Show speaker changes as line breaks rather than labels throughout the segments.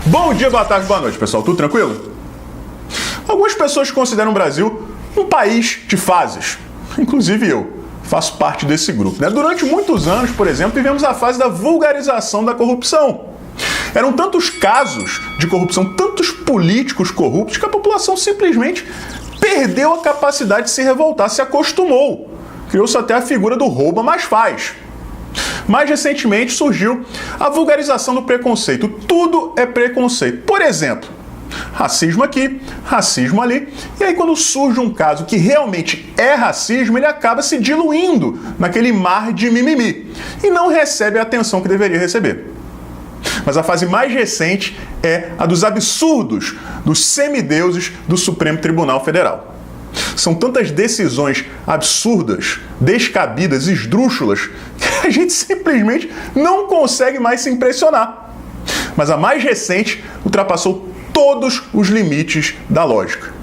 Bom dia, boa tarde, boa noite, pessoal. Tudo tranquilo? Algumas pessoas consideram o Brasil um país de fases. Inclusive eu faço parte desse grupo, né? Durante muitos anos, por exemplo, vivemos a fase da vulgarização da corrupção. Eram tantos casos de corrupção, tantos políticos corruptos, que a população simplesmente perdeu a capacidade de se revoltar, se acostumou. Criou-se até a figura do rouba, mas faz. Mais recentemente surgiu a vulgarização do preconceito. Tudo é preconceito. Por exemplo, racismo aqui, racismo ali. E aí quando surge um caso que realmente é racismo, ele acaba se diluindo naquele mar de mimimi e não recebe a atenção que deveria receber. Mas a fase mais recente é a dos absurdos, dos semideuses do Supremo Tribunal Federal. São tantas decisões absurdas, descabidas, esdrúxulas, que a gente simplesmente não consegue mais se impressionar. Mas a mais recente ultrapassou todos os limites da lógica.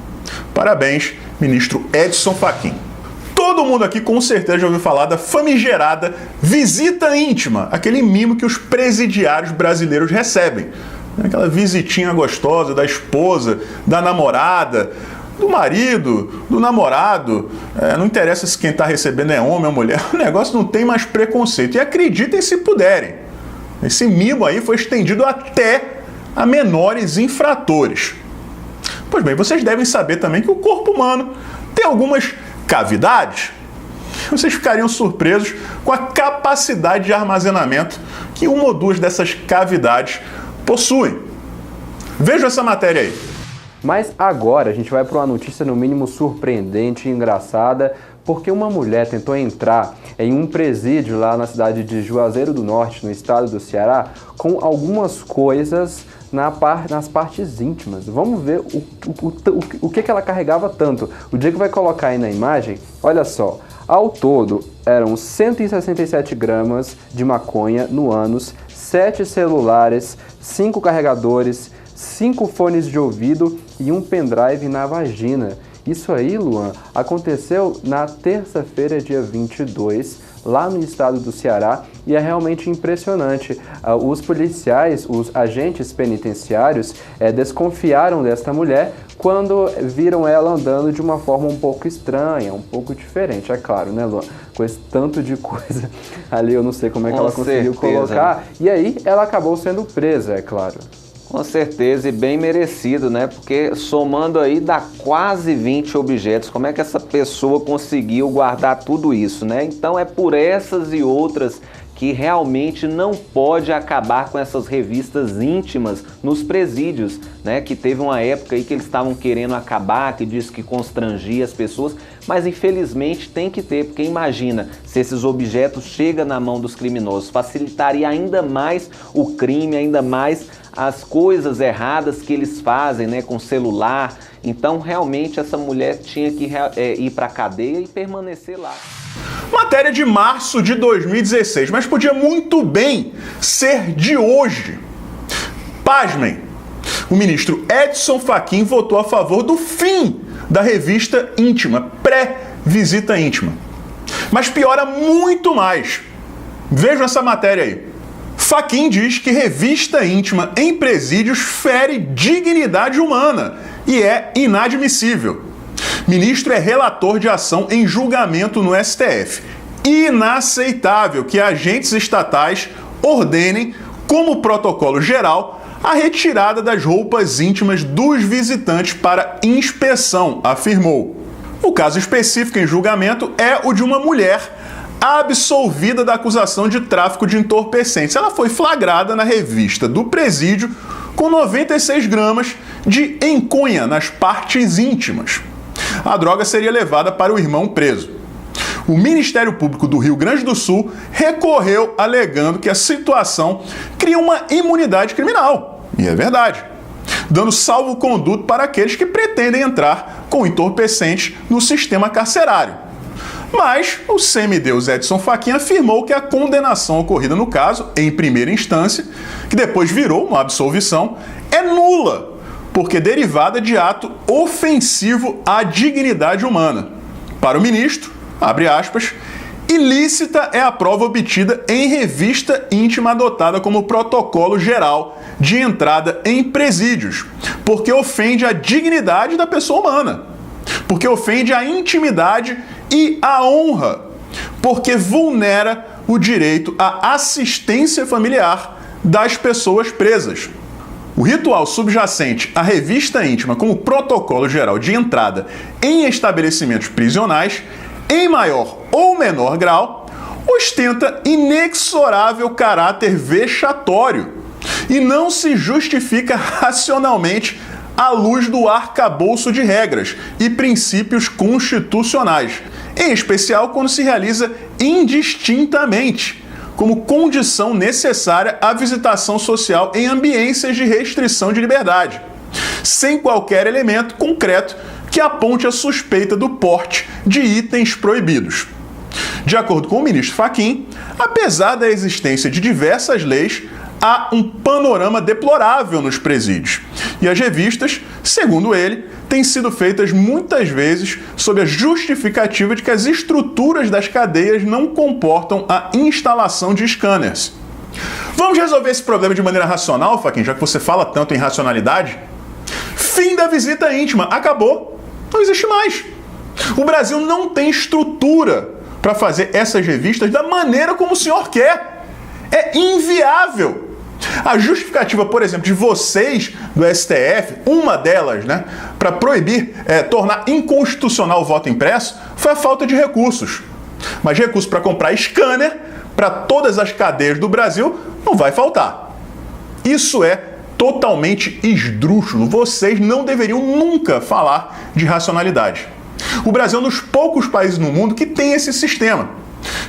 Parabéns, ministro Edson Fachin. Todo mundo aqui com certeza já ouviu falar da famigerada visita íntima, aquele mimo que os presidiários brasileiros recebem. Aquela visitinha gostosa da esposa, da namorada, do marido, do namorado. Não interessa se quem está recebendo é homem ou mulher, o negócio não tem mais preconceito. E acreditem se puderem, esse mimo aí foi estendido até a menores infratores. Pois bem, vocês devem saber também que o corpo humano tem algumas cavidades. Vocês ficariam surpresos com a capacidade de armazenamento que uma ou duas dessas cavidades possuem. Vejam essa matéria aí.
Mas agora a gente vai para uma notícia no mínimo surpreendente e engraçada, porque uma mulher tentou entrar em um presídio lá na cidade de Juazeiro do Norte, no estado do Ceará, com algumas coisas nas partes íntimas. Vamos ver o que ela carregava tanto. O Diego vai colocar aí na imagem, olha só. Ao todo, eram 167 gramas de maconha no ânus, 7 celulares, 5 carregadores, 5 fones de ouvido e um pendrive na vagina. Isso aí, Luan, aconteceu na terça-feira, dia 22, lá no estado do Ceará, e é realmente impressionante. Os policiais, os agentes penitenciários, desconfiaram desta mulher quando viram ela andando de uma forma um pouco estranha, um pouco diferente, é claro, né, Luan? Com esse tanto de coisa ali, eu não sei como é que ela conseguiu colocar. E aí, ela acabou sendo presa, é claro.
Com certeza, e bem merecido, né? Porque somando aí dá quase 20 objetos. Como é que essa pessoa conseguiu guardar tudo isso, né? Então é por essas e outras que realmente não pode acabar com essas revistas íntimas nos presídios, né? Que teve uma época aí que eles estavam querendo acabar, que disse que constrangia as pessoas, mas infelizmente tem que ter, porque imagina se esses objetos chegam na mão dos criminosos, facilitaria ainda mais o crime, ainda mais as coisas erradas que eles fazem, né, com celular. Então, realmente, essa mulher tinha que ir para a cadeia e permanecer lá.
Matéria de março de 2016, mas podia muito bem ser de hoje. Pasmem, o ministro Edson Fachin votou a favor do fim da revista íntima, pré-visita íntima. Mas piora muito mais. Vejam essa matéria aí. Fachin diz que revista íntima em presídios fere dignidade humana e é inadmissível. Ministro é relator de ação em julgamento no STF. Inaceitável que agentes estatais ordenem, como protocolo geral, a retirada das roupas íntimas dos visitantes para inspeção, afirmou. O caso específico em julgamento é o de uma mulher absolvida da acusação de tráfico de entorpecentes. Ela foi flagrada na revista do presídio com 96 gramas de enconha nas partes íntimas. A droga seria levada para o irmão preso. O Ministério Público do Rio Grande do Sul recorreu alegando que a situação cria uma imunidade criminal. E é verdade. Dando salvo-conduto para aqueles que pretendem entrar com entorpecentes no sistema carcerário. Mas o semideus Edson Fachin afirmou que a condenação ocorrida no caso, em primeira instância, que depois virou uma absolvição, é nula, porque derivada de ato ofensivo à dignidade humana. Para o ministro, abre aspas, Ilícita é a prova obtida em revista íntima adotada como protocolo geral de entrada em presídios, porque ofende a dignidade da pessoa humana, porque ofende a intimidade e a honra, porque vulnera o direito à assistência familiar das pessoas presas. O ritual subjacente à revista íntima como protocolo geral de entrada em estabelecimentos prisionais, em maior ou menor grau, ostenta inexorável caráter vexatório e não se justifica racionalmente à luz do arcabouço de regras e princípios constitucionais, em especial quando se realiza indistintamente, como condição necessária à visitação social em ambiências de restrição de liberdade, sem qualquer elemento concreto que aponte a suspeita do porte de itens proibidos. De acordo com o ministro Fachin, apesar da existência de diversas leis, há um panorama deplorável nos presídios. E as revistas, segundo ele, têm sido feitas muitas vezes sob a justificativa de que as estruturas das cadeias não comportam a instalação de scanners. Vamos resolver esse problema de maneira racional, Fachin, já que você fala tanto em racionalidade? Fim da visita íntima. Acabou. Não existe mais. O Brasil não tem estrutura para fazer essas revistas da maneira como o senhor quer. É inviável. A justificativa, por exemplo, de vocês do STF, uma delas, para proibir, tornar inconstitucional o voto impresso, foi a falta de recursos. Mas recurso para comprar scanner para todas as cadeias do Brasil não vai faltar. Isso é totalmente esdrúxulo. Vocês não deveriam nunca falar de racionalidade. O Brasil é um dos poucos países no mundo que tem esse sistema.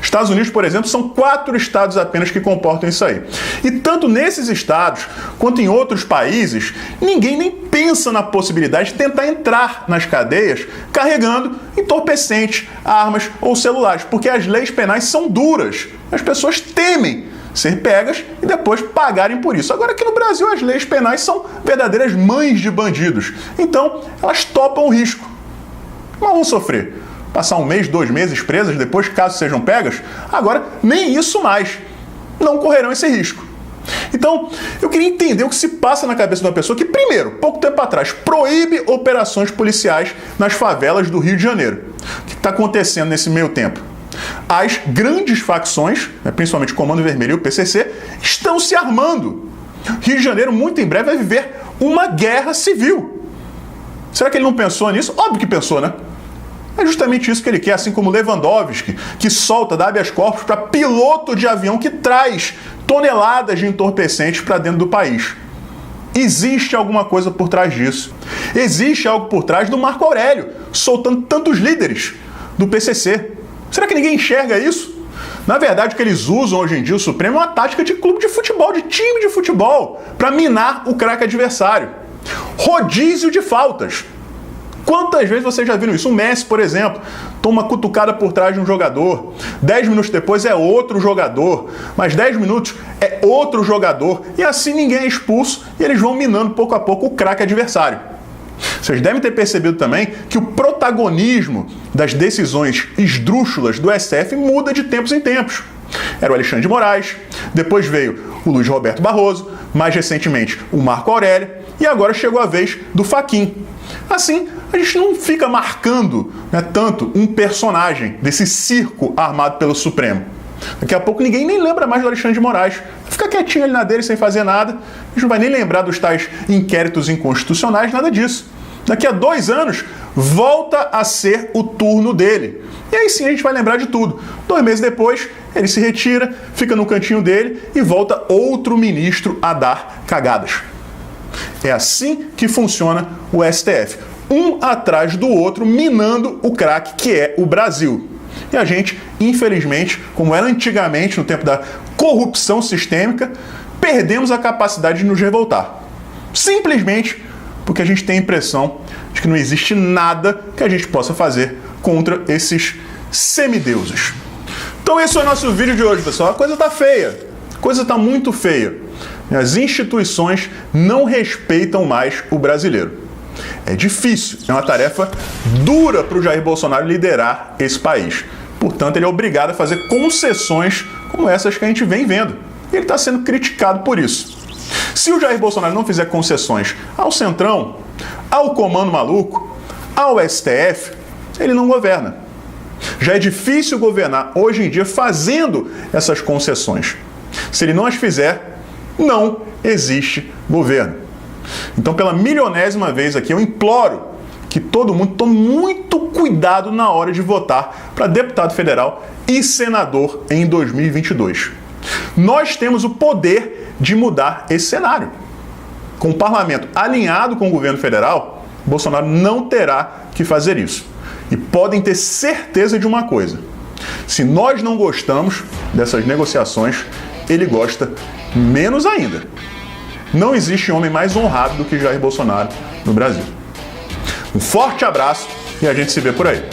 Estados Unidos, por exemplo, são 4 estados apenas que comportam isso aí. E tanto nesses estados quanto em outros países, ninguém nem pensa na possibilidade de tentar entrar nas cadeias carregando entorpecentes, armas ou celulares, porque as leis penais são duras. As pessoas temem ser pegas e depois pagarem por isso. Agora, aqui no Brasil, as leis penais são verdadeiras mães de bandidos. Então, elas topam o risco. Mas vão sofrer. Passar 1 mês, 2 meses presas, depois, caso sejam pegas, agora nem isso mais. Não correrão esse risco. Então, eu queria entender o que se passa na cabeça de uma pessoa que, primeiro, pouco tempo atrás, proíbe operações policiais nas favelas do Rio de Janeiro. O que está acontecendo nesse meio tempo? As grandes facções, principalmente o Comando Vermelho e o PCC, estão se armando. Rio de Janeiro, muito em breve, vai viver uma guerra civil. Será que ele não pensou nisso? Óbvio que pensou, né? É justamente isso que ele quer, assim como Lewandowski, que solta habeas corpus para piloto de avião que traz toneladas de entorpecentes para dentro do país. Existe alguma coisa por trás disso. Existe algo por trás do Marco Aurélio, soltando tantos líderes do PCC. Será que ninguém enxerga isso? Na verdade, o que eles usam hoje em dia, o Supremo, é uma tática de clube de futebol, de time de futebol, para minar o craque adversário. Rodízio de faltas. Quantas vezes vocês já viram isso? O Messi, por exemplo, toma uma cutucada por trás de um jogador, 10 minutos depois é outro jogador, mais 10 minutos é outro jogador, e assim ninguém é expulso e eles vão minando pouco a pouco o craque adversário. Vocês devem ter percebido também que o protagonismo das decisões esdrúxulas do STF muda de tempos em tempos. Era o Alexandre de Moraes, depois veio o Luiz Roberto Barroso, mais recentemente o Marco Aurélio, e agora chegou a vez do Fachin. Assim, a gente não fica marcando tanto um personagem desse circo armado pelo Supremo. Daqui a pouco ninguém nem lembra mais do Alexandre de Moraes. Fica quietinho ali na dele sem fazer nada. A gente não vai nem lembrar dos tais inquéritos inconstitucionais, nada disso. Daqui a 2 anos, volta a ser o turno dele. E aí sim a gente vai lembrar de tudo. 2 meses depois, ele se retira, fica no cantinho dele e volta outro ministro a dar cagadas. É assim que funciona o STF. Um atrás do outro, minando o craque que é o Brasil. E a gente, infelizmente, como era antigamente, no tempo da corrupção sistêmica, perdemos a capacidade de nos revoltar. Simplesmente porque a gente tem a impressão de que não existe nada que a gente possa fazer contra esses semideuses. Então esse é o nosso vídeo de hoje, pessoal. A coisa tá feia. A coisa tá muito feia. As instituições não respeitam mais o brasileiro. É difícil, é uma tarefa dura para o Jair Bolsonaro liderar esse país. Portanto, ele é obrigado a fazer concessões como essas que a gente vem vendo. E ele está sendo criticado por isso. Se o Jair Bolsonaro não fizer concessões ao Centrão, ao Comando Maluco, ao STF, ele não governa. Já é difícil governar hoje em dia fazendo essas concessões. Se ele não as fizer, não existe governo. Então, pela milionésima vez aqui, eu imploro que todo mundo tome muito cuidado na hora de votar para deputado federal e senador em 2022. Nós temos o poder de mudar esse cenário. Com o parlamento alinhado com o governo federal, Bolsonaro não terá que fazer isso. E podem ter certeza de uma coisa: se nós não gostamos dessas negociações, ele gosta menos ainda. Não existe homem mais honrado do que Jair Bolsonaro no Brasil. Um forte abraço e a gente se vê por aí.